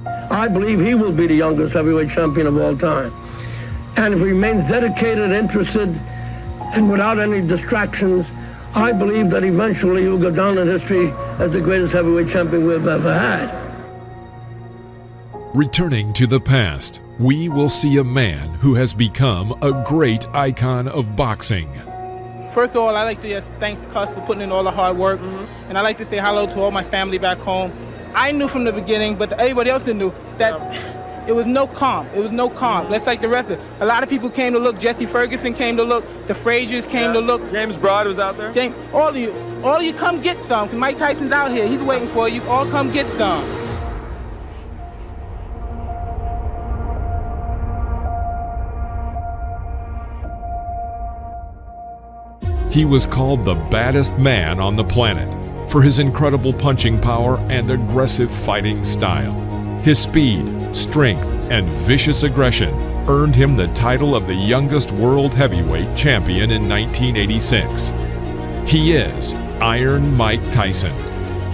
I believe he will be the youngest heavyweight champion of all time. And if he remains dedicated, interested, and without any distractions, I believe that eventually he will go down in history as the greatest heavyweight champion we've ever had. Returning to the past, we will see a man who has become a great icon of boxing. First of all, I'd like to just thank Cus for putting in all the hard work, and I'd like to say hello to all my family back home. I knew from the beginning, but everybody else didn't know, that it was no calm. It was no calm. Just like the rest of it. A lot of people came to look. Jesse Ferguson came to look. The Fraziers came to look. James Broad was out there. All of you come get some, because Mike Tyson's out here. He's waiting for you. All come get some. He was called the baddest man on the planet for his incredible punching power and aggressive fighting style. His speed, strength, and vicious aggression earned him the title of the youngest world heavyweight champion in 1986. He is Iron Mike Tyson.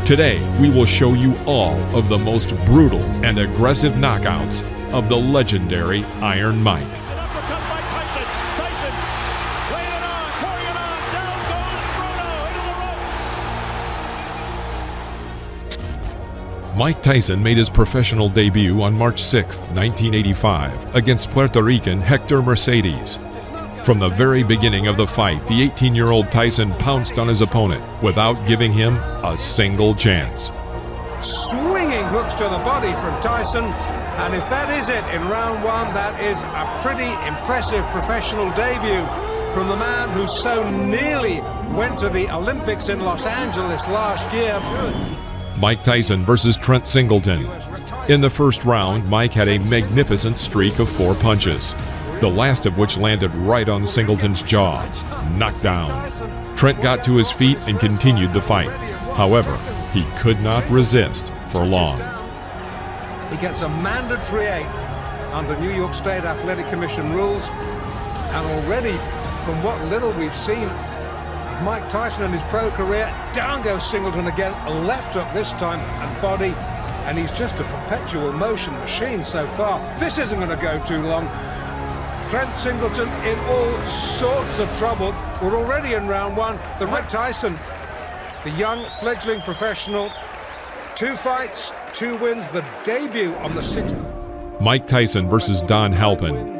Today, we will show you all of the most brutal and aggressive knockouts of the legendary Iron Mike. Mike Tyson made his professional debut on March 6, 1985, against Puerto Rican Hector Mercedes. From the very beginning of the fight, the 18-year-old Tyson pounced on his opponent without giving him a single chance. Swinging hooks to the body from Tyson, and if that is it in round one, that is a pretty impressive professional debut from the man who so nearly went to the Olympics in Los Angeles last year. Mike Tyson versus Trent Singleton. In the first round, Mike had a magnificent streak of 4 punches, the last of which landed right on Singleton's jaw. Knocked down. Trent got to his feet and continued the fight. However, he could not resist for long. He gets a mandatory 8 under New York State Athletic Commission rules, and already, from what little we've seen Mike Tyson in his pro career, down goes Singleton again, left hook this time, and body, and he's just a perpetual motion machine so far. This isn't going to go too long. Trent Singleton in all sorts of trouble. We're already in round one. The Mike Tyson, the young fledgling professional, 2 fights, 2 wins, the debut on the 6th. Mike Tyson versus Don Halpin.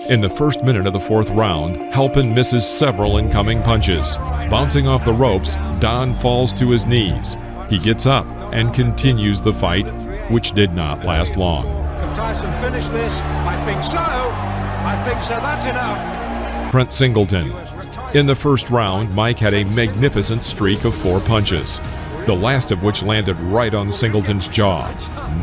In the first minute of the 4th round, Halpin misses several incoming punches. Bouncing off the ropes, Don falls to his knees. He gets up and continues the fight, which did not last long. Can Tyson finish this? I think so. I think so. That's enough. Trent Singleton. In the first round, Mike had a magnificent streak of 4 punches, the last of which landed right on Singleton's jaw.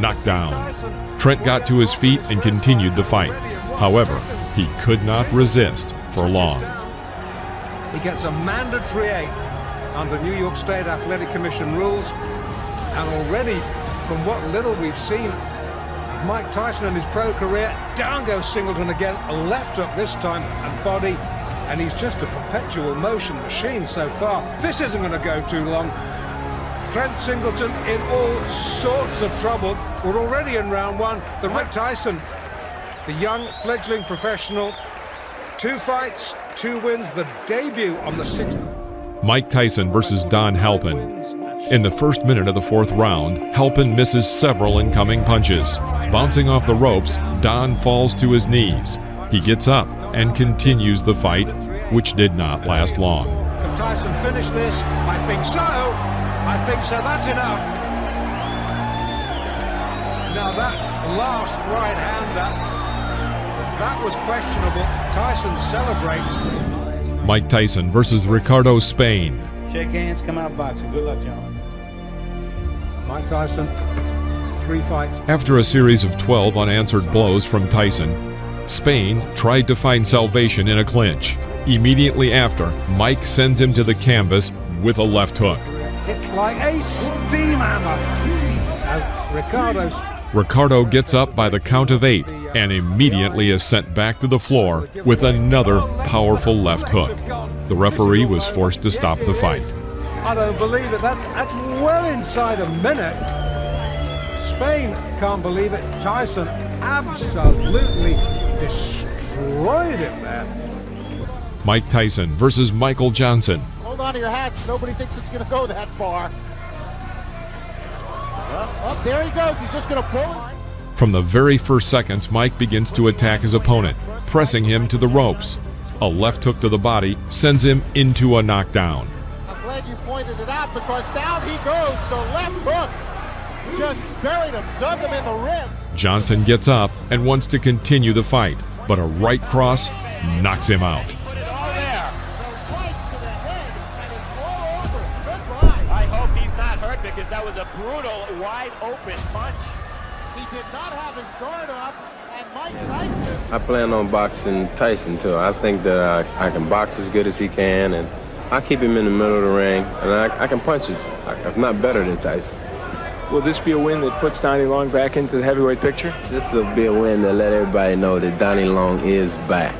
Knocked down. Trent got to his feet and continued the fight. However, he could not resist for long. He gets a mandatory 8 under New York State Athletic Commission rules, and already, from what little we've seen Mike Tyson in his pro career, down goes Singleton again, left hook this time, and body, and he's just a perpetual motion machine so far. This isn't going to go too long. Trent Singleton in all sorts of trouble. We're already in round one. The Mike Tyson, the young fledgling professional, 2 fights, 2 wins, the debut on the 6th. Mike Tyson versus Don Halpin. In the first minute of the 4th round, Halpin misses several incoming punches. Bouncing off the ropes, Don falls to his knees. He gets up and continues the fight, which did not last long. Can Tyson finish this? I think so. I think so. That's enough. Now that last right-hander, that was questionable. Tyson celebrates. Mike Tyson versus Ricardo Spain. Shake hands, come out boxing. Good luck, gentlemen. Mike Tyson, 3 fights. After a series of 12 unanswered blows from Tyson, Spain tried to find salvation in a clinch. Immediately after, Mike sends him to the canvas with a left hook. It's like a steam hammer. Ricardo gets up by the count of 8 and immediately is sent back to the floor with another powerful left hook. The referee was forced to stop the fight. I don't believe it. That's well inside a minute. Spain can't believe it. Tyson absolutely destroyed him there. Mike Tyson versus Michael Johnson. Hold on to your hats. Nobody thinks it's going to go that far. Oh, there he goes. He's just going to pull it. From the very first seconds, Mike begins to attack his opponent, pressing him to the ropes. A left hook to the body sends him into a knockdown. I'm glad you pointed it out because down he goes. The left hook just buried him, dug him in the ribs. Johnson gets up and wants to continue the fight, but a right cross knocks him out. I hope he's not hurt because that was a brutal, wide-open punch. He did not have his guard up, and Mike Tyson... I plan on boxing Tyson, too. I think that I can box as good as he can, and I keep him in the middle of the ring, and I can punch if not better than Tyson. Will this be a win that puts Donnie Long back into the heavyweight picture? This will be a win to let everybody know that Donnie Long is back.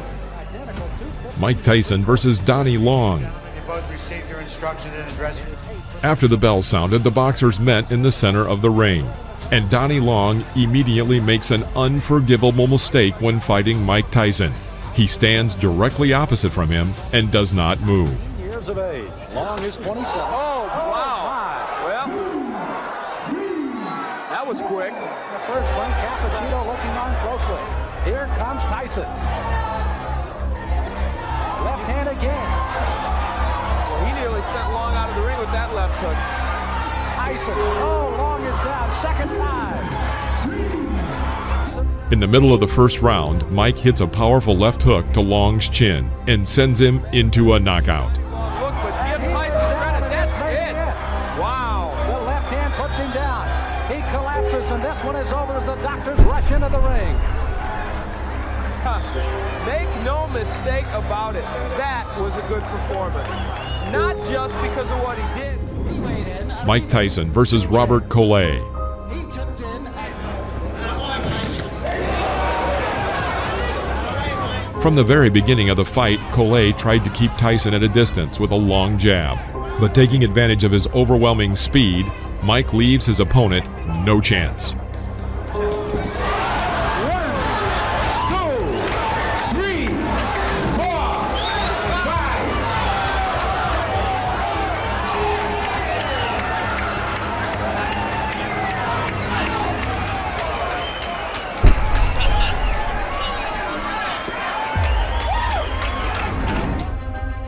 Mike Tyson versus Donnie Long. You both received your instructions in the dressing room. After the bell sounded, the boxers met in the center of the ring, and Donnie Long immediately makes an unforgivable mistake when fighting Mike Tyson. He stands directly opposite from him and does not move. Years of age. Long is 27. Oh, wow. Well, that was quick. The first one, Cappuccino looking on closely. Here comes Tyson. Left hand again. Well, he nearly sent Long out of the ring with that left hook. Tyson. Oh, Long is down. Second time. In the middle of the first round, Mike hits a powerful left hook to Long's chin and sends him into a knockout. Look, but give Tyson credit. That's it. Wow. The left hand puts him down. He collapses, and this one is over as the doctors rush into the ring. Make no mistake about it. That was a good performance. Not just because of what he did. Mike Tyson versus Robert Collet. From the very beginning of the fight, Collet tried to keep Tyson at a distance with a long jab. But taking advantage of his overwhelming speed, Mike leaves his opponent no chance.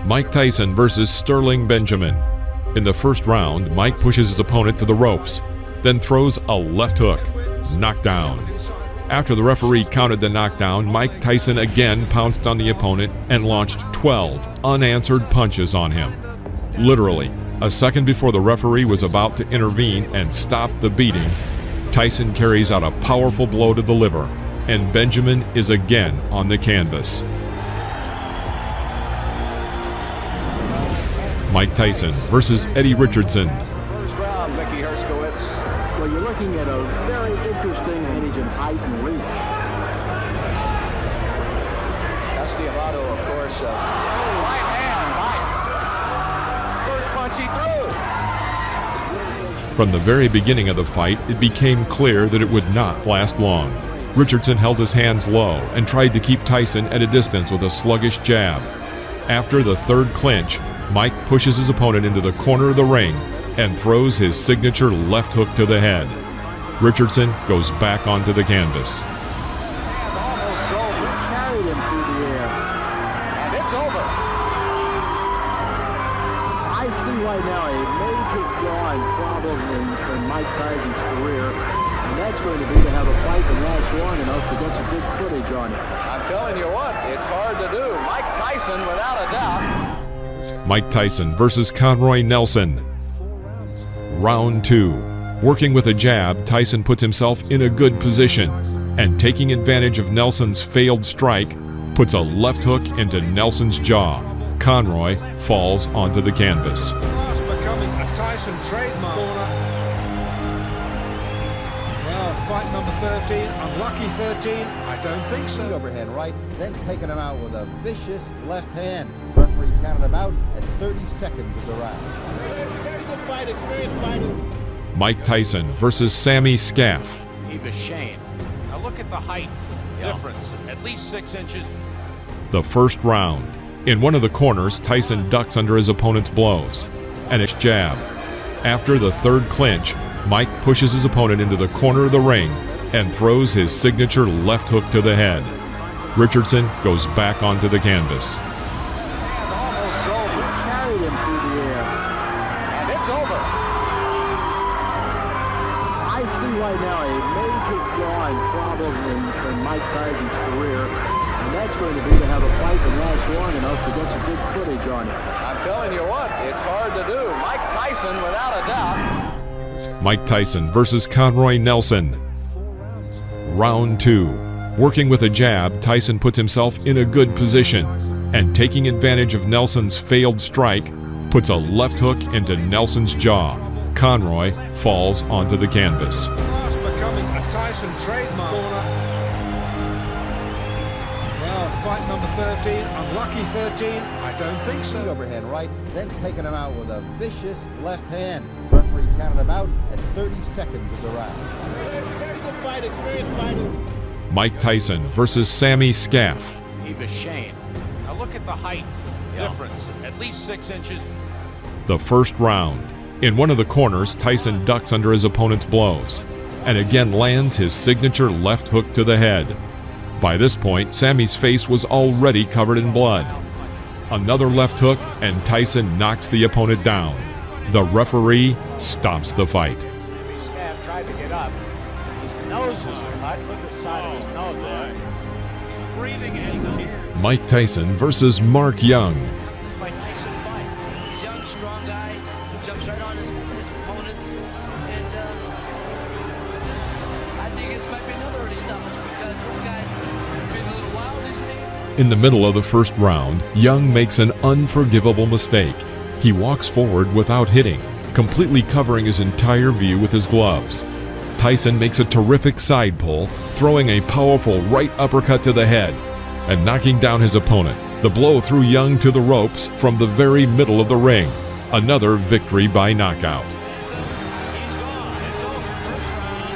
Mike Tyson versus Sterling Benjamin. In the first round, Mike pushes his opponent to the ropes, then throws a left hook. Knockdown. After the referee counted the knockdown, Mike Tyson again pounced on the opponent and launched 12 unanswered punches on him. Literally, a second before the referee was about to intervene and stop the beating, Tyson carries out a powerful blow to the liver, and Benjamin is again on the canvas. Mike Tyson versus Eddie Richardson. First round, Mickey Herskowitz. Well, you're looking at a very interesting advantage in height and reach. That's the Amato, of course. Right hand, Mike. First punch he threw. From the very beginning of the fight, it became clear that it would not last long. Richardson held his hands low and tried to keep Tyson at a distance with a sluggish jab. After the third clinch, Mike pushes his opponent into the corner of the ring and throws his signature left hook to the head. Richardson goes back onto the canvas. Almost drove him, carried him through the air. And it's over. I see right now a major flaw and problem in Mike Tyson's career, and that's going to be to have a fight that lasts long enough to get some good footage on it. I'm telling you what, it's hard to do. Mike Tyson, without a doubt. Mike Tyson versus Conroy Nelson. Round 2. Working with a jab, Tyson puts himself in a good position, and taking advantage of Nelson's failed strike, puts a left hook into Nelson's jaw. Conroy falls onto the canvas. Fast becoming a Tyson trademark. Well, fight number 13, unlucky 13, I don't think so. Overhand right, then taking him out with a vicious left hand. Referee counted him out at 30 seconds of the round. Very good fight, experienced fighter. Mike Tyson versus Sammy Scaff. Eva Shane. Now look at the height difference, at least 6 inches. The first round. In one of the corners, Tyson ducks under his opponent's blows and his jab. After the third clinch, Mike pushes his opponent into the corner of the ring and throws his signature left hook to the head. Richardson goes back onto the canvas. Carried him through the air. And it's over. I see right now a major drawing problem in Mike Tyson's career, and that's going to be to have a fight that lasts long enough to get some good footage on it. I'm telling you what, it's hard to do. Mike Tyson, without a doubt. Mike Tyson versus Conroy Nelson. Round 2. Working with a jab, Tyson puts himself in a good position, and taking advantage of Nelson's failed strike, puts a left hook into Nelson's jaw. Conroy falls onto the canvas. Fast becoming a Tyson trademark. Well, fight number 13, unlucky 13, I don't think so. Overhand right, then taking him out with a vicious left hand. Referee counted him out at 30 seconds of the round. Very good fight, experienced fighter. Mike Tyson versus Sammy Scaff. Eva Shane. Now look at the height difference, at least 6 inches. The first round. In one of the corners, Tyson ducks under his opponent's blows and again lands his signature left hook to the head. By this point, Sammy's face was already covered in blood. Another left hook, and Tyson knocks the opponent down. The referee stops the fight. Sammy Scaff tried to get up. His nose is cut. Look at the side of his nose there. He's breathing in. Mike Tyson versus Mark Young. Mike Tyson fight. He's a young, strong guy who jumps right on his opponents. And I think this might be another early stoppage because this guy's been a little wild these days. In the middle of the first round, Young makes an unforgivable mistake. He walks forward without hitting, completely covering his entire view with his gloves. Tyson makes a terrific side pull, throwing a powerful right uppercut to the head and knocking down his opponent. The blow threw Young to the ropes from the very middle of the ring. Another victory by knockout. He's gone. It's over. First round.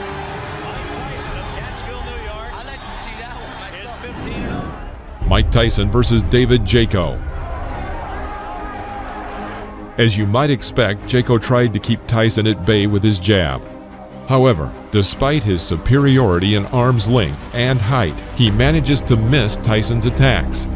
Mike Tyson of Catskill, New York. I like to see that one myself. Is 15-0. Mike Tyson versus David Jaco. As you might expect, Jaco tried to keep Tyson at bay with his jab. However, despite his superiority in arm's length and height, he manages to miss Tyson's attacks.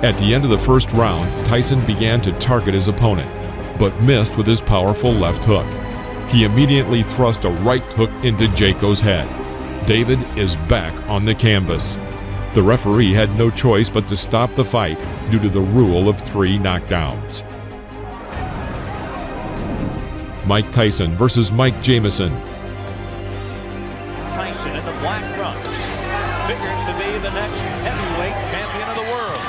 At the end of the first round, Tyson began to target his opponent, but missed with his powerful left hook. He immediately thrust a right hook into Jaco's head. David is back on the canvas. The referee had no choice but to stop the fight due to the rule of 3 knockdowns. Mike Tyson versus Mike Jamison. Tyson in the black trunks. Figures to be the next heavyweight champion of the world.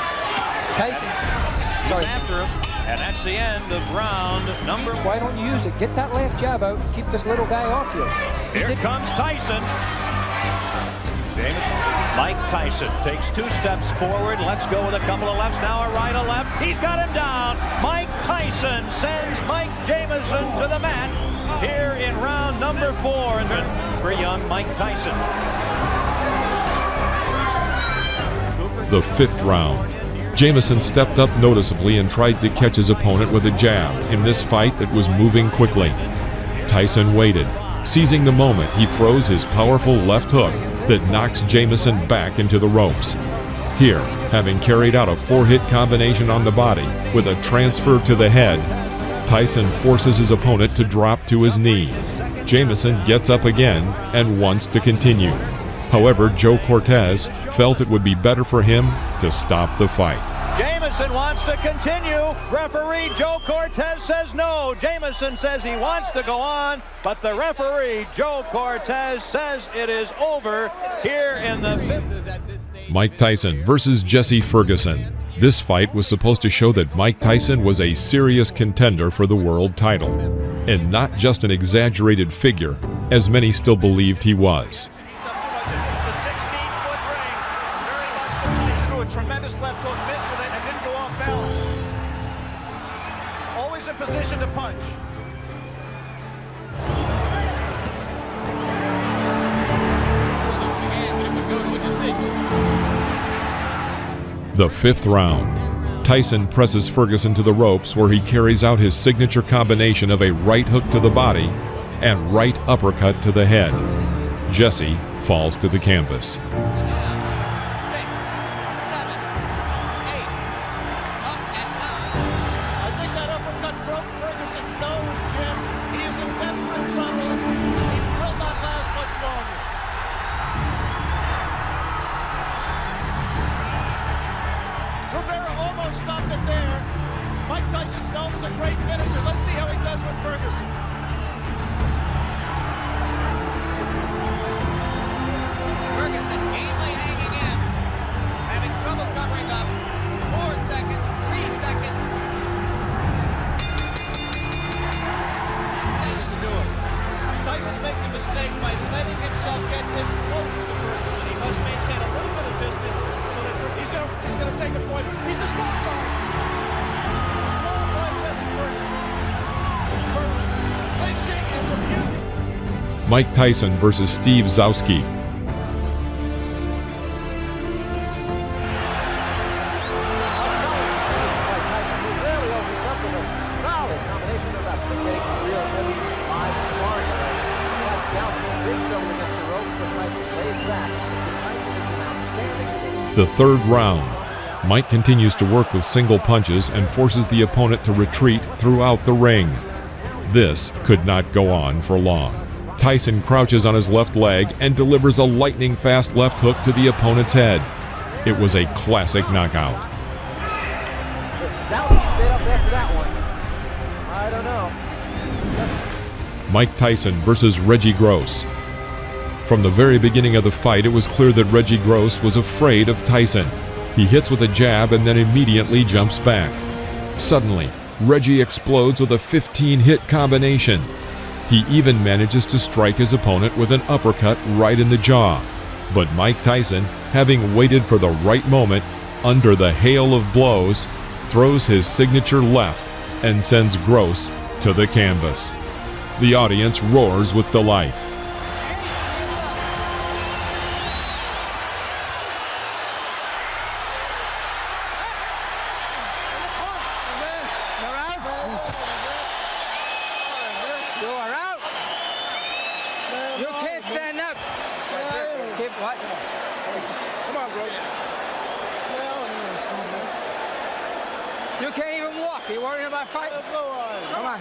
Tyson. He's after him, and that's the end of round number 1. Why don't you use it? Get that left jab out and keep this little guy off you. Here comes Tyson. Jamison. Mike Tyson takes 2 steps forward. Let's go with a couple of lefts. Now a right, a left. He's got him down. Mike Tyson sends Mike Jamison to the mat here in round number 4 for young Mike Tyson. The 5th round. Jamison stepped up noticeably and tried to catch his opponent with a jab in this fight that was moving quickly. Tyson waited. Seizing the moment, he throws his powerful left hook that knocks Jamison back into the ropes. Here, having carried out a 4-hit combination on the body with a transfer to the head, Tyson forces his opponent to drop to his knee. Jamison gets up again and wants to continue. However, Joe Cortez felt it would be better for him to stop the fight. Jamison Tyson wants to continue. Referee Joe Cortez says no. Jamison says he wants to go on, but the referee Joe Cortez says it is over here in the fifth. Mike Tyson versus Jesse Ferguson. This fight was supposed to show that Mike Tyson was a serious contender for the world title, and not just an exaggerated figure, as many still believed he was. Tremendous left hook, missed with it, and didn't go off balance. Always in position to punch. The fifth round. Tyson presses Ferguson to the ropes, where he carries out his signature combination of a right hook to the body and right uppercut to the head. Jesse falls to the canvas. Stopped it there. Mike Tyson's known as a great finisher. Let's see how he does with Ferguson. Ferguson gamely hanging in, having trouble covering up. 4 seconds, 3 seconds. Continues to do it. Tyson's making a mistake by letting himself get this close to Ferguson. He must maintain a little bit of distance so that he's going to take a point. He's disqualified. Disqualified Jesse Ferguson for clinching and refusing. Mike Tyson versus Steve Zowski. The third round. Mike continues to work with single punches and forces the opponent to retreat throughout the ring. This could not go on for long. Tyson crouches on his left leg and delivers a lightning-fast left hook to the opponent's head. It was a classic knockout. Stayed up after that one. I don't know. Mike Tyson versus Reggie Gross. From the very beginning of the fight, it was clear that Reggie Gross was afraid of Tyson. He hits with a jab and then immediately jumps back. Suddenly, Reggie explodes with a 15-hit combination. He even manages to strike his opponent with an uppercut right in the jaw. But Mike Tyson, having waited for the right moment, under the hail of blows, throws his signature left and sends Gross to the canvas. The audience roars with delight. You are out. You can't stand up. Keep what? Come on, bro. You can't even walk. You worrying about fighting? Come on.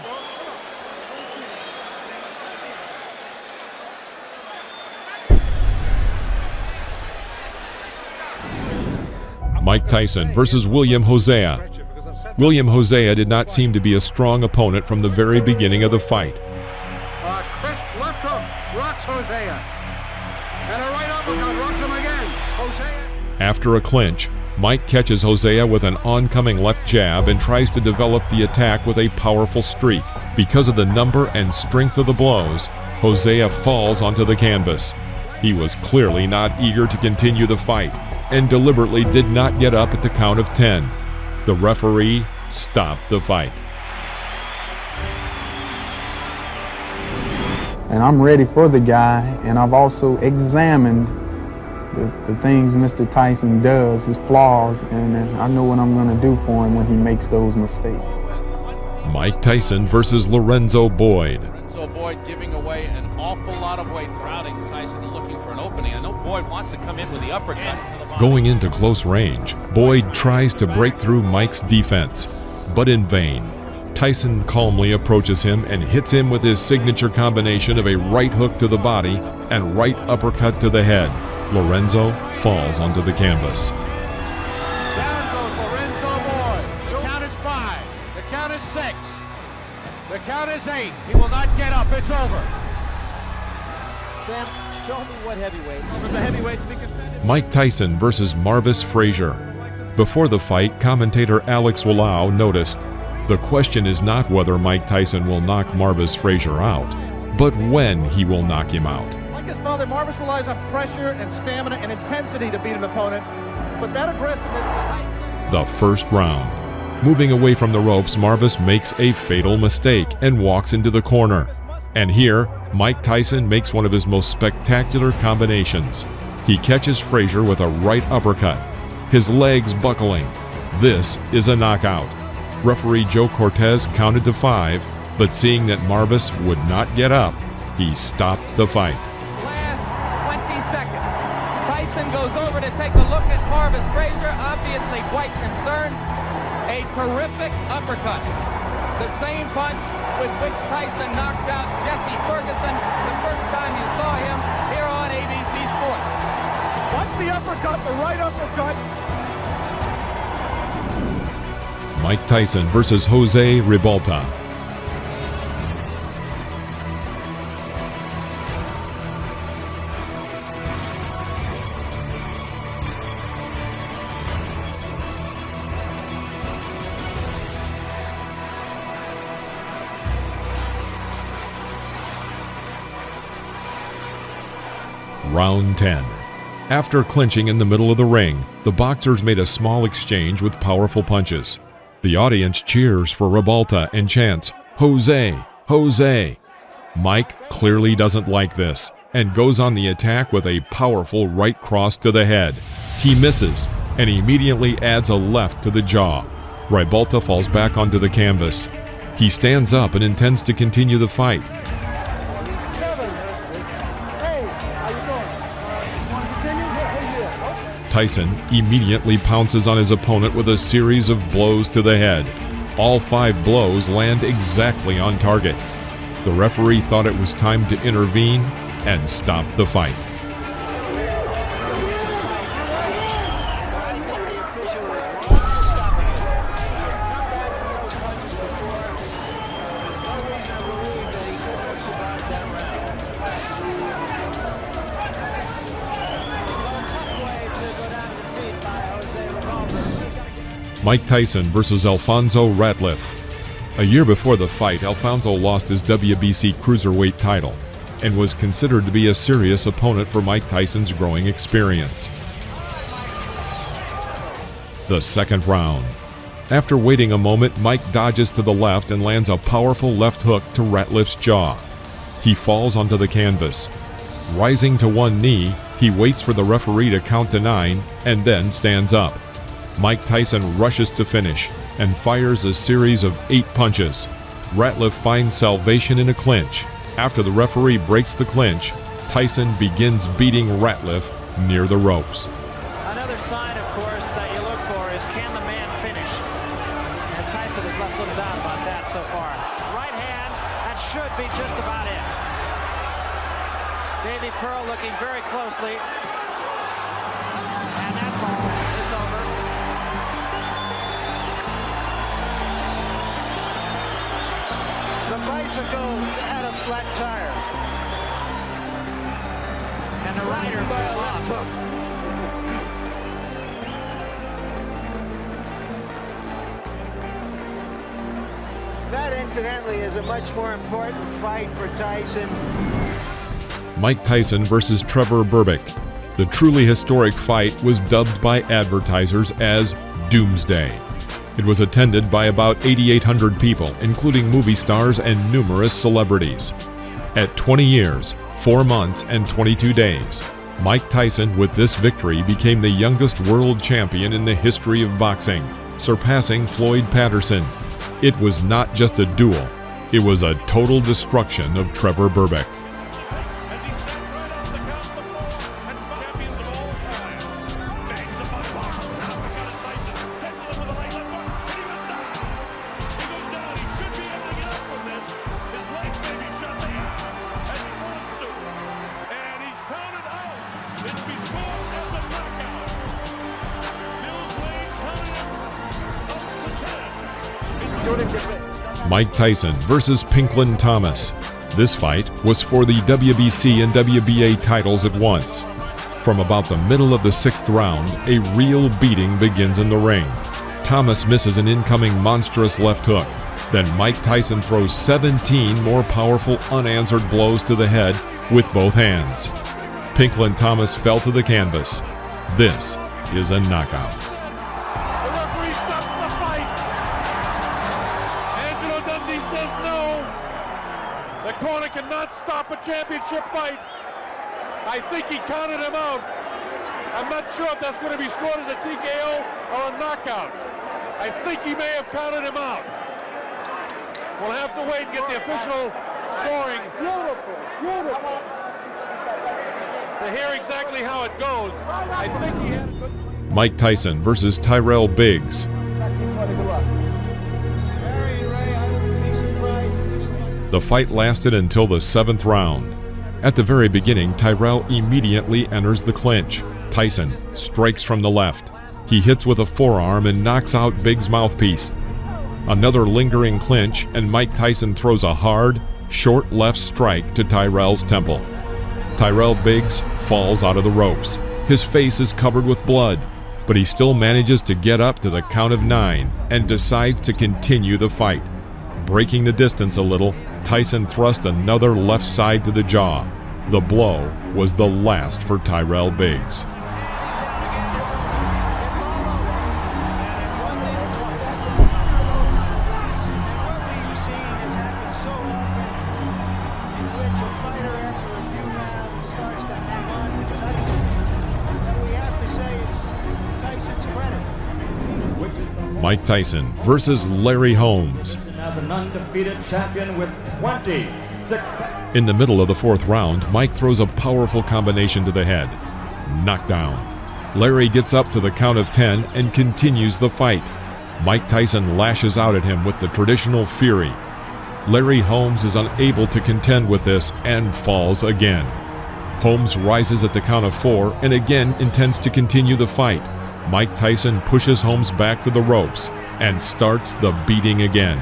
Mike Tyson versus William Hosea. William Hosea did not seem to be a strong opponent from the very beginning of the fight. Crisp left hook rocks Hosea. And a right uppercut rocks him again. Hosea. After a clinch, Mike catches Hosea with an oncoming left jab and tries to develop the attack with a powerful streak. Because of the number and strength of the blows, Hosea falls onto the canvas. He was clearly not eager to continue the fight and deliberately did not get up at the count of 10. The referee stopped the fight. And I'm ready for the guy, and I've also examined the things Mr. Tyson does, his flaws, and I know what I'm going to do for him when he makes those mistakes. Mike Tyson versus Lorenzo Boyd. Lorenzo Boyd giving away an awful lot of weight, crowding Tyson looking for an opening. I know Boyd wants to come in with the uppercut. Going into close range, Boyd tries to break through Mike's defense, but in vain. Tyson calmly approaches him and hits him with his signature combination of a right hook to the body and right uppercut to the head. Lorenzo falls onto the canvas. Down goes Lorenzo Boyd. his 8. He will not get up. It's over. Sam, show me what heavyweight. For the heavyweight to be contended. Mike Tyson versus Marvis Frazier. Before the fight, commentator Alex Wallau noticed, "The question is not whether Mike Tyson will knock Marvis Frazier out, but when he will knock him out." Like his father, Marvis relies on pressure and stamina and intensity to beat an opponent, but that aggressiveness... The first round. Moving away from the ropes, Marvis makes a fatal mistake and walks into the corner. And here, Mike Tyson makes one of his most spectacular combinations. He catches Frazier with a right uppercut, his legs buckling. This is a knockout. Referee Joe Cortez counted to 5, but seeing that Marvis would not get up, he stopped the fight. Last 20 seconds. Tyson goes over to take a look at Marvis Frazier, obviously quite concerned. A terrific uppercut. The same punch with which Tyson knocked out Jesse Ferguson the first time you saw him here on ABC Sports. Watch the uppercut, the right uppercut. Mike Tyson versus Jose Ribalta. Round 10. After clinching in the middle of the ring, the boxers made a small exchange with powerful punches. The audience cheers for Ribalta and chants, "Jose, Jose." Mike clearly doesn't like this and goes on the attack with a powerful right cross to the head. He misses and immediately adds a left to the jaw. Ribalta falls back onto the canvas. He stands up and intends to continue the fight. Tyson immediately pounces on his opponent with a series of blows to the head. All 5 blows land exactly on target. The referee thought it was time to intervene and stop the fight. Mike Tyson versus Alfonso Ratliff. A year before the fight, Alfonso lost his WBC cruiserweight title and was considered to be a serious opponent for Mike Tyson's growing experience. The second round. After waiting a moment, Mike dodges to the left and lands a powerful left hook to Ratliff's jaw. He falls onto the canvas. Rising to one knee, he waits for the referee to count to 9 and then stands up. Mike Tyson rushes to finish and fires a series of 8 punches. Ratliff finds salvation in a clinch. After the referee breaks the clinch, Tyson begins beating Ratliff near the ropes. Another sign, of course, that you look for is can the man finish? And Tyson has left little doubt about that so far. Right hand, that should be just about it. Davey Pearl looking very closely. And that's all. It's over. The bicycle had a flat tire. And the rider fell off. That, incidentally, is a much more important fight for Tyson. Mike Tyson versus Trevor Berbick. The truly historic fight was dubbed by advertisers as Doomsday. It was attended by about 8,800 people, including movie stars and numerous celebrities. At 20 years, 4 months, and 22 days, Mike Tyson, with this victory, became the youngest world champion in the history of boxing, surpassing Floyd Patterson. It was not just a duel, it was a total destruction of Trevor Berbick. Mike Tyson versus Pinklin Thomas. This fight was for the WBC and WBA titles at once. From about the middle of the 6th round, a real beating begins in the ring. Thomas misses an incoming monstrous left hook. Then Mike Tyson throws 17 more powerful unanswered blows to the head with both hands. Pinklin Thomas fell to the canvas. This is a knockout. The referee stops the fight. Angelo Dundee says no. The corner cannot stop a championship fight. I think he counted him out. I'm not sure if that's going to be scored as a TKO or a knockout. I think he may have counted him out. We'll have to wait and get the official scoring. Beautiful. To hear exactly how it goes. I think he had a good... Mike Tyson versus Tyrell Biggs. The fight lasted until the 7th round. At the very beginning, Tyrell immediately enters the clinch. Tyson strikes from the left. He hits with a forearm and knocks out Biggs' mouthpiece. Another lingering clinch, and Mike Tyson throws a hard, short left strike to Tyrell's temple. Tyrell Biggs falls out of the ropes. His face is covered with blood, but he still manages to get up to the count of 9 and decides to continue the fight. Breaking the distance a little, Tyson thrust another left side to the jaw. The blow was the last for Tyrell Biggs. Mike Tyson versus Larry Holmes. An undefeated champion with 26. In the middle of the 4th round, Mike throws a powerful combination to the head. Knockdown. Larry gets up to the count of 10 and continues the fight. Mike Tyson lashes out at him with the traditional fury. Larry Holmes is unable to contend with this and falls again. Holmes rises at the count of 4 and again intends to continue the fight. Mike Tyson pushes Holmes back to the ropes and starts the beating again.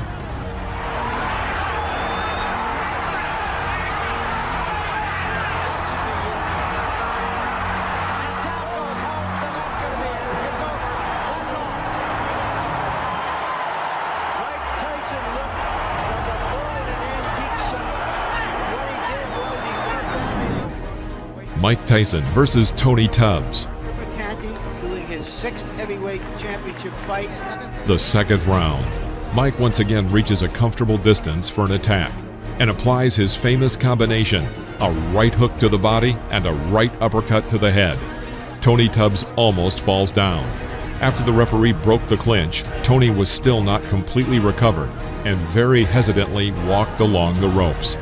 Mike Tyson versus Tony Tubbs. Doing his 6th heavyweight championship fight. The 2nd round. Mike once again reaches a comfortable distance for an attack and applies his famous combination, a right hook to the body and a right uppercut to the head. Tony Tubbs almost falls down. After the referee broke the clinch, Tony was still not completely recovered and very hesitantly walked along the ropes.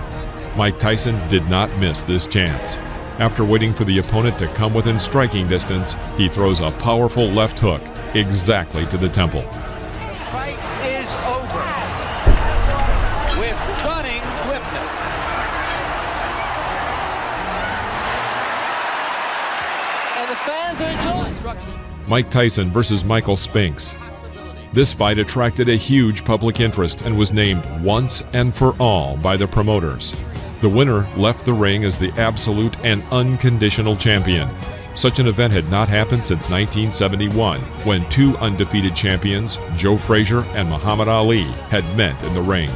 Mike Tyson did not miss this chance. After waiting for the opponent to come within striking distance, he throws a powerful left hook exactly to the temple. The fight is over with stunning swiftness. And the fans are enjoying. Mike Tyson versus Michael Spinks. This fight attracted a huge public interest and was named once and for all by the promoters. The winner left the ring as the absolute and unconditional champion. Such an event had not happened since 1971, when 2 undefeated champions, Joe Frazier and Muhammad Ali, had met in the ring.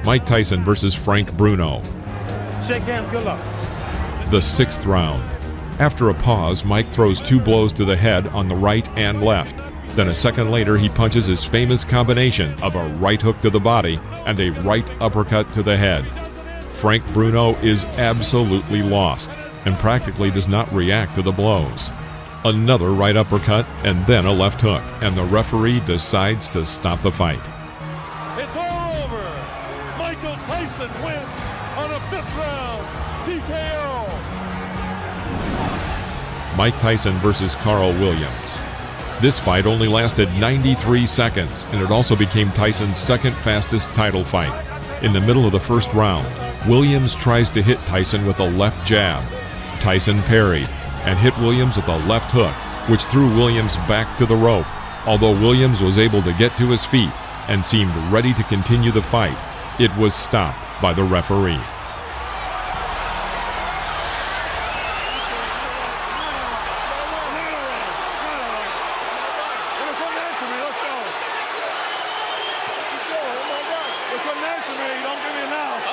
Mike Tyson versus Frank Bruno. Shake hands, good luck. The 6th round. After a pause, Mike throws 2 blows to the head on the right and left. Then a second later, he punches his famous combination of a right hook to the body and a right uppercut to the head. Frank Bruno is absolutely lost and practically does not react to the blows. Another right uppercut and then a left hook, and the referee decides to stop the fight. It's all over. Michael Tyson wins on a 5th round TKO. Mike Tyson versus Carl Williams. This fight only lasted 93 seconds, and it also became Tyson's second fastest title fight. In the middle of the first round, Williams tries to hit Tyson with a left jab. Tyson parried and hit Williams with a left hook, which threw Williams back to the rope. Although Williams was able to get to his feet and seemed ready to continue the fight, it was stopped by the referee.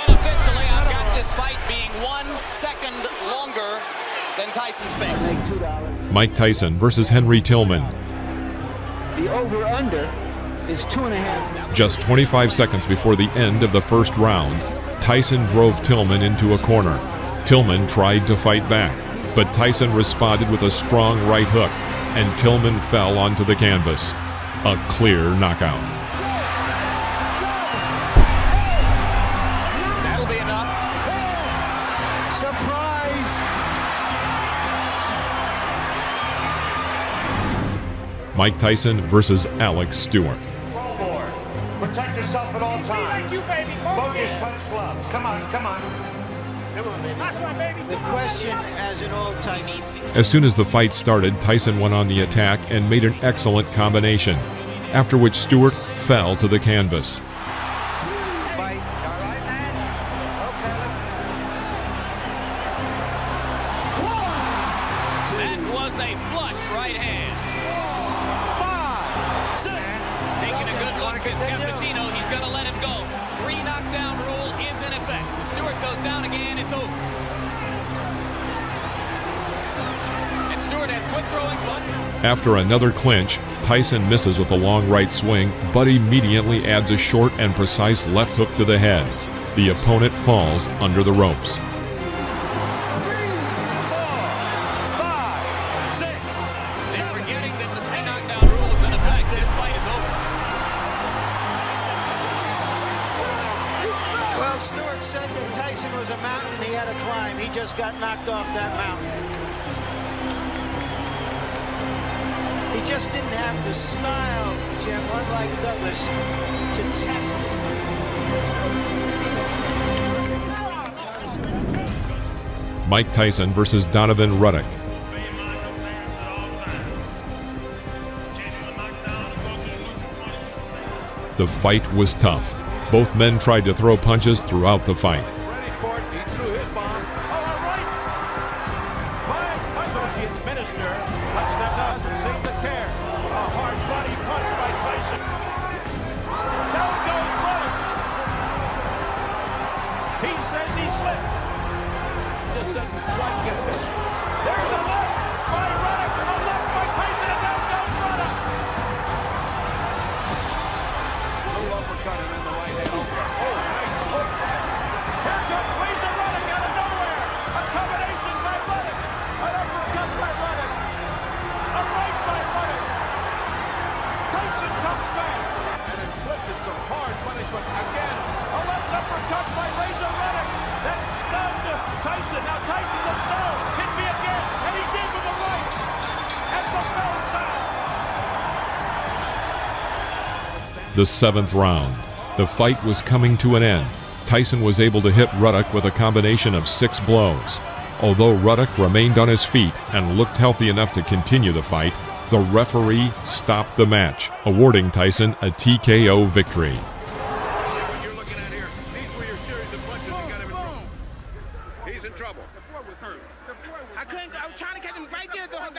Unofficially, I've got this fight being 1 second longer than Tyson's pace. Mike Tyson versus Henry Tillman. The over-under is 2.5. Just 25 seconds before the end of the first round, Tyson drove Tillman into a corner. Tillman tried to fight back, but Tyson responded with a strong right hook, and Tillman fell onto the canvas. A clear knockout. That'll be enough. Surprise! Mike Tyson versus Alex Stewart. Protect yourself at all times. Bogus punch gloves. Come on, come on. Come on, baby. The question, as in all times, As soon as the fight started, Tyson went on the attack and made an excellent combination, after which Stewart fell to the canvas. That was a flush right hand. 5, 6. Taking a good look at Cappuccino. He's going to let him go. 3 knockdown rule is in effect. Stewart goes down again. It's over. And Stewart has quick throwing foot. After another clinch, Tyson misses with a long right swing, but immediately adds a short and precise left hook to the head. The opponent falls under the ropes. 3, 4, 5, 6. They're forgetting that the 3 knockdown rule is in effect. This fight is over. well, Stewart said that Tyson was a mountain he had to climb. He just got knocked off that mountain. He just didn't have the style, Jim, unlike Douglas, to test it. Mike Tyson versus Donovan Ruddock. The fight was tough. Both men tried to throw punches throughout the fight. Ready for it. He threw his bomb. All right. My associate minister touched that does and seemed to care. A hard body punch by Tyson. Down goes Ruddock. He says he slipped. Just doesn't quite get this. There's a left by Ruddock and a left by Tyson, and down goes Ruddock. Little uppercut and then the right hand. Oh, nice hook. Here comes Razor Ruddock out of nowhere. A combination by Ruddock. An uppercut by Ruddock. A right by Ruddock. Tyson comes back. And inflicted some hard punishment again. A left uppercut by Razor Ruddock. That stunned Tyson. Now Tyson says no. Hit me again. And he did with the right. At the bell sound. The 7th round. The fight was coming to an end. Tyson was able to hit Ruddock with a combination of 6 blows. Although Ruddock remained on his feet and looked healthy enough to continue the fight, the referee stopped the match, awarding Tyson a TKO victory. He's in trouble. I was trying to catch him right there, though.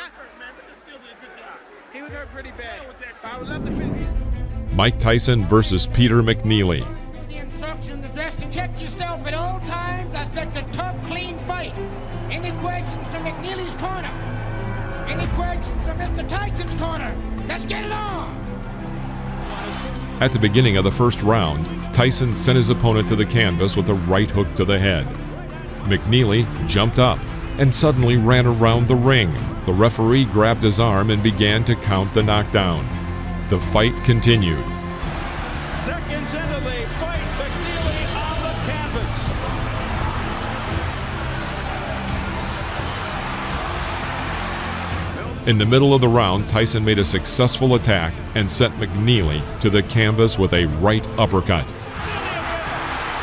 He was hurt pretty bad. I would love to finish. Mike Tyson versus Peter McNeely. The instructions addressed to check yourself at all times. I expect a tough, clean fight. Any questions from McNeely's corner? Any questions from Mr. Tyson's corner? Let's get it on! At the beginning of the first round, Tyson sent his opponent to the canvas with a right hook to the head. McNeely jumped up and suddenly ran around the ring. The referee grabbed his arm and began to count the knockdown. The fight continued. Seconds into the fight, McNeely on the canvas. In the middle of the round, Tyson made a successful attack and sent McNeely to the canvas with a right uppercut.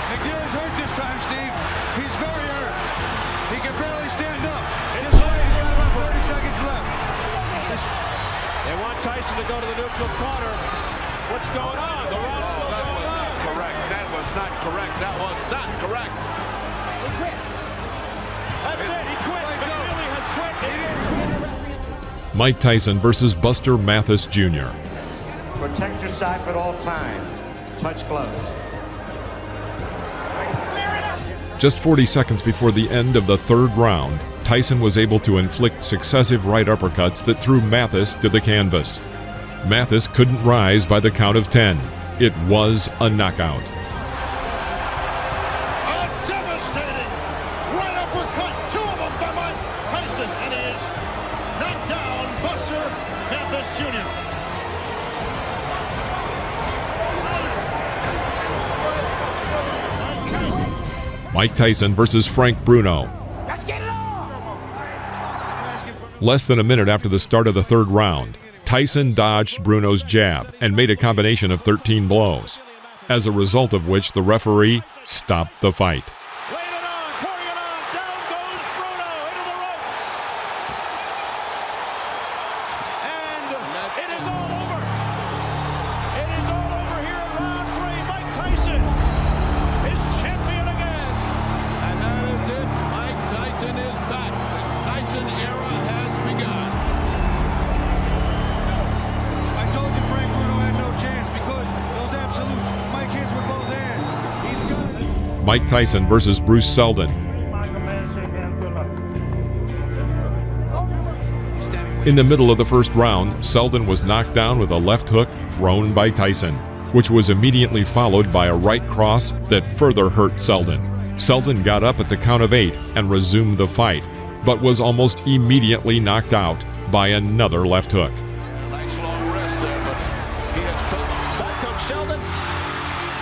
McNeely's hurt this time, Steve. He's very hurt. He can barely stand up. He's got about 30 seconds left. They want Tyson to go to the neutral corner. What's going on? The round That was not correct. That was not correct. That was not correct. That's it. He quit. McNeely has quit. He didn't quit. Mike Tyson versus Buster Mathis Jr. Protect yourself at all times. Touch gloves. Just 40 seconds before the end of the third round, Tyson was able to inflict successive right uppercuts that threw Mathis to the canvas. Mathis couldn't rise by the count of 10. It was a knockout. A devastating right uppercut. Two of them by Mike Tyson. And he is knocked down Buster Mathis Jr. Mike Tyson versus Frank Bruno. Less than a minute after the start of the third round, Tyson dodged Bruno's jab and made a combination of 13 blows, as a result of which the referee stopped the fight. Mike Tyson versus Bruce Seldon. In the middle of the first round, Seldon was knocked down with a left hook thrown by Tyson, which was immediately followed by a right cross that further hurt Seldon. Seldon got up at the count of 8 and resumed the fight, but was almost immediately knocked out by another left hook. Nice long rest there, but he has felt. Back comes Sheldon.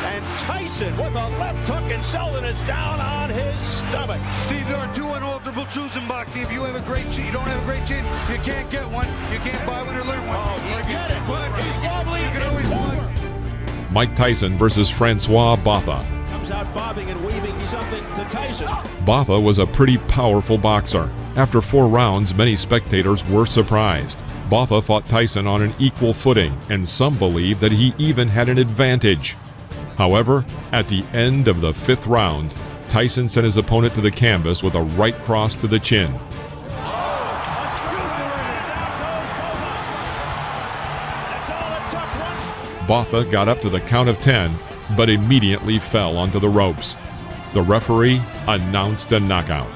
And Tyson with a left hook, and Seldon is down on his stomach. Steve, there are two unalterable truths in boxing. If you have a great chin, you don't have a great chin, you can't get one. You can't buy one or learn one. Oh, forget it. He's wobbly. You can always punch. Mike Tyson versus Francois Botha. Comes out bobbing and weaving something to Tyson. Botha was a pretty powerful boxer. After 4 rounds, many spectators were surprised. Botha fought Tyson on an equal footing, and some believe that he even had an advantage. However, at the end of the 5th round, Tyson sent his opponent to the canvas with a right cross to the chin. Botha got up to the count of 10, but immediately fell onto the ropes. The referee announced a knockout.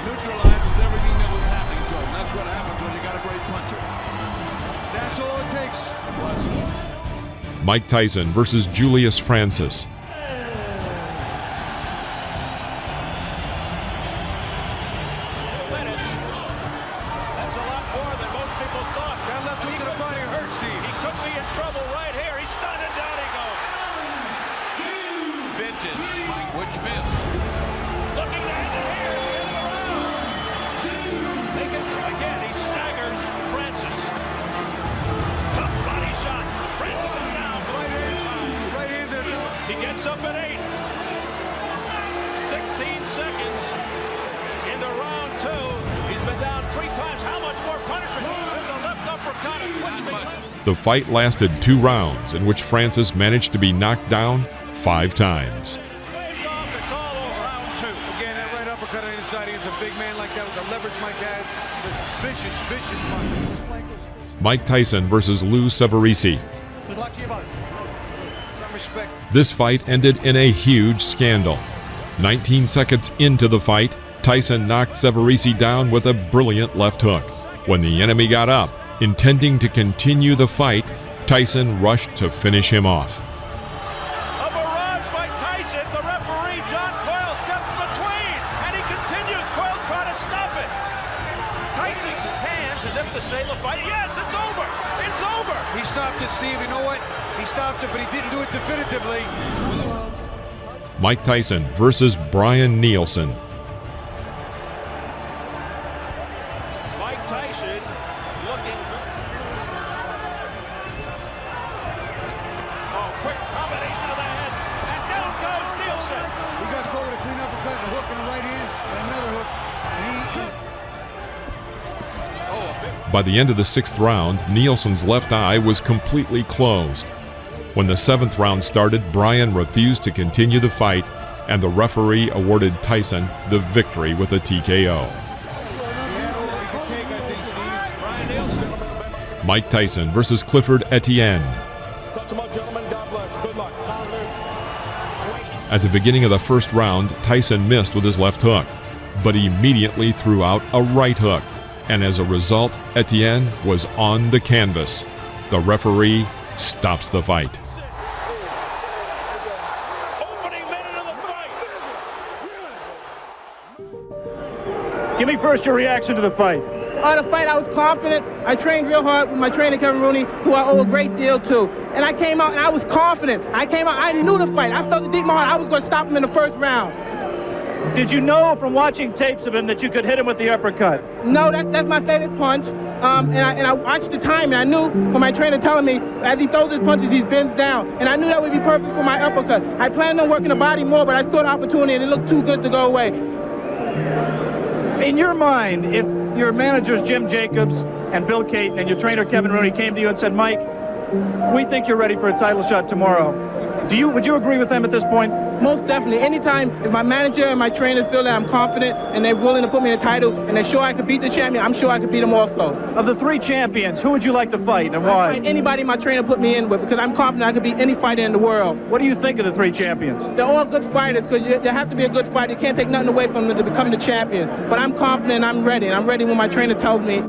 Neutralizes everything that was happening to him. That's what happens when you got a great puncher. That's all it takes. Mike Tyson versus Julius Francis. That's a lot more than most people thought. That left hook to the body hurt, Steve. He could be in trouble right here. He's stunned and down he goes. Vintage Mike, which miss. Looking to end it here at the end of the round. They can try again. He staggers Francis. Tough body shot. Francis is down. Right-handed. He gets up at 8. 16 seconds into round 2. He's been down 3 times. How much more punishment? There's a left uppercut. The fight lasted 2 rounds, in which Francis managed to be knocked down 5 times. It's all over round 2. Again, that right uppercut on the inside. He's a big man like that with the leverage Mike has. Vicious punch. Mike Tyson versus Lou Severisi. Good luck to you both. Some respect. This fight ended in a huge scandal. 19 seconds into the fight, Tyson knocked Severisi down with a brilliant left hook. When the enemy got up, intending to continue the fight, Tyson rushed to finish him off. A barrage by Tyson. The referee, John Coyle, steps between, and he continues. Coyle's trying to stop it. Tyson's hands as if to say the fight. Yes, it's over. It's over. He stopped it, Steve. You know what? He stopped it, but he didn't do it definitively. Mike Tyson versus Brian Nielsen. By the end of the 6th round, Nielsen's left eye was completely closed. When the 7th round started, Bryan refused to continue the fight, and the referee awarded Tyson the victory with a TKO. Mike Tyson versus Clifford Etienne. At the beginning of the 1st round, Tyson missed with his left hook, but immediately threw out a right hook, and as a result, Etienne was on the canvas. The referee stops the fight. Give me first your reaction to the fight. The fight, I was confident. I trained real hard with my trainer, Kevin Rooney, who I owe a great deal to. And I came out and I was confident. I knew the fight. I felt it deep in my heart. I was going to stop him in the 1st round. Did you know from watching tapes of him that you could hit him with the uppercut? No, that's my favorite punch. And I watched the timing. I knew from my trainer telling me as he throws his punches, he bends down. And I knew that would be perfect for my uppercut. I planned on working the body more, but I saw the opportunity and it looked too good to go away. In your mind, if your managers Jim Jacobs and Bill Caton and your trainer Kevin Rooney came to you and said, Mike, we think you're ready for a title shot tomorrow, would you agree with them at this point? Most definitely. Anytime if my manager and my trainer feel that I'm confident and they're willing to put me in a title and they're sure I could beat the champion, I'm sure I could beat them also. Of the 3 champions, who would you like to fight and why? I'd fight anybody my trainer put me in with because I'm confident I could beat any fighter in the world. What do you think of the 3 champions? They're all good fighters because you have to be a good fighter. You can't take nothing away from them to become the champion. But I'm confident I'm ready. And I'm ready when my trainer tells me.